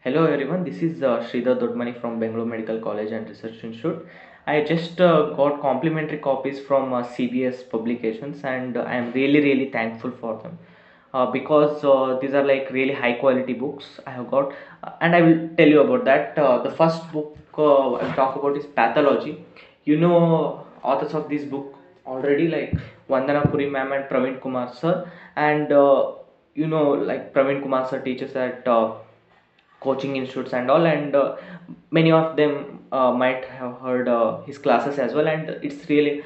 Hello everyone, this is Sridhar Dodmani from Bangalore Medical College and Research Institute. I just got complimentary copies from CBS publications and I am really thankful for them because these are like really high quality books I have got and I will tell you about that. The first book I'll talk about is Pathology. You know authors of this book already like Vandana Puri ma'am and Praveen Kumar sir, and like Praveen Kumar sir teaches at coaching institutes and all, and many of them might have heard his classes as well, and he's really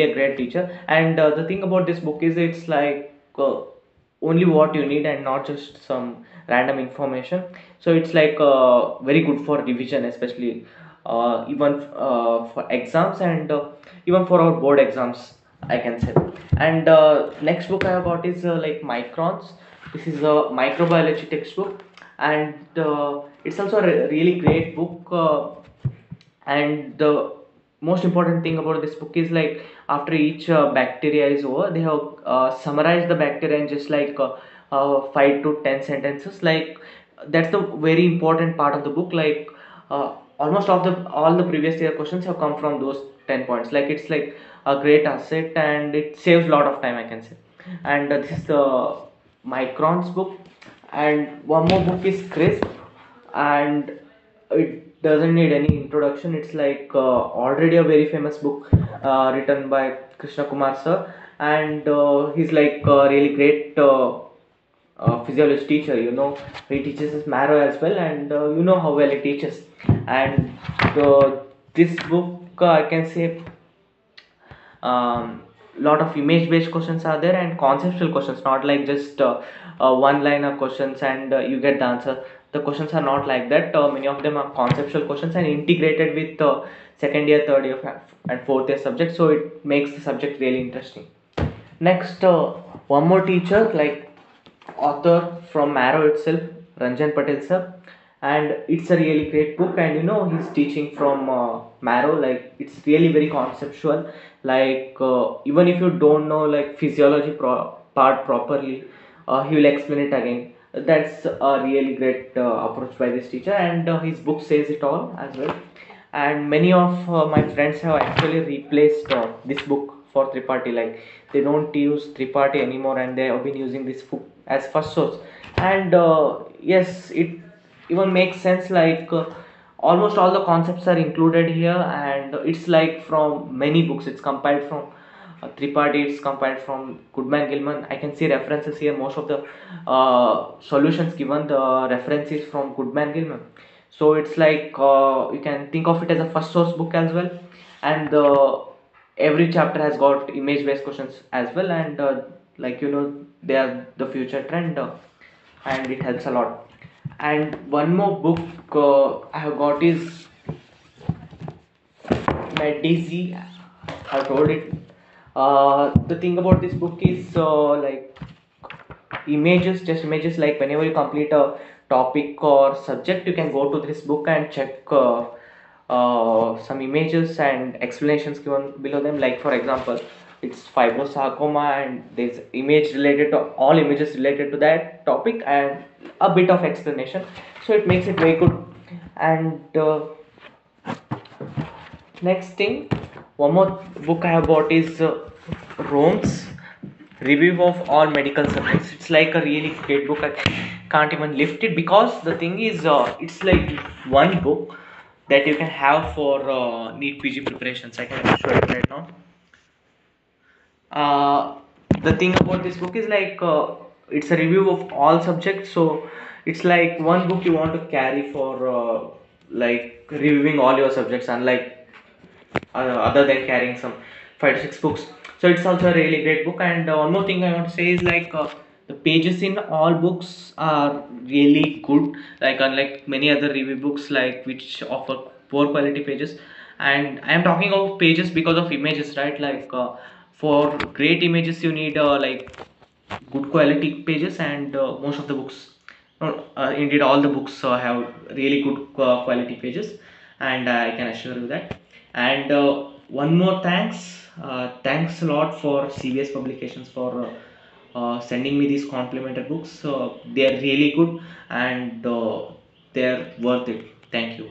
a great teacher. And the thing about this book is it's like only what you need and not just some random information. So it's like very good for revision, especially even for exams, and even for our board exams, I can say. And next book I have got is like Microns. This is a microbiology textbook, and it's also a really great book. And the most important thing about this book is like after each bacteria is over, they have summarized the bacteria in just like 5 to 10 sentences. Like that's the very important part of the book. Like almost all the previous year questions have come from those 10 points. Like it's like a great asset and it saves a lot of time, I can say. And this is the Microns book. And one more book is Crisp, and it doesn't need any introduction. It's like already a very famous book written by Krishna Kumar sir, and he's like a really great physiology teacher. He teaches us marrow as well, and you know how well he teaches. And this book, I can say, lot of image based questions are there and conceptual questions, not like just one liner questions and you get the answer. The questions are not like that. Many of them are conceptual questions and integrated with second year, third year, and fourth year subject, so it makes the subject really interesting. Next, one more teacher, like author from Marrow itself, Ranjan Patel sir, and it's a really great book. And he's teaching from Marrow, like it's really very conceptual. Like even if you don't know like physiology part properly, he will explain it again. That's a really great approach by this teacher, and his book says it all as well. And many of my friends have actually replaced this book for Triparty. Like they don't use Triparty anymore and they have been using this book as first source. And yes, it even makes sense. Like almost all the concepts are included here, and it's like from many books. It's compiled from Triparty, it's compiled from Goodman Gilman. I can see references here. Most of the solutions given, the references from Goodman Gilman. So it's like you can think of it as a first source book as well. And every chapter has got image based questions as well. And like they are the future trend, and it helps a lot. And one more book I have got is Medici. I've told it. The thing about this book is like images, just images. Like whenever you complete a topic or subject, you can go to this book and check some images and explanations given below them. Like for example, it's fibrosarcoma, and there's image related to all images related to that topic and a bit of explanation. So it makes it very good. And next thing, one more book I have bought is Rome's Review of All Medical Subjects. It's like a really great book. I can't even lift it because the thing is, it's like one book that you can have for NEET PG preparations. I can show it right now. Uh, the thing about this book is like it's a review of all subjects, so it's like one book you want to carry for like reviewing all your subjects, unlike other than carrying some 5 to 6 books. So it's also a really great book. And one more thing I want to say is like the pages in all books are really good. Like unlike many other review books, like which offer poor quality pages. And I am talking of pages because of images, right? Like for great images, you need like good quality pages, and most of the books, no, indeed all the books have really good quality pages, and I can assure you that. And one more thanks a lot for CBS Publications for sending me these complimentary books. They are really good, and they're worth it. Thank you.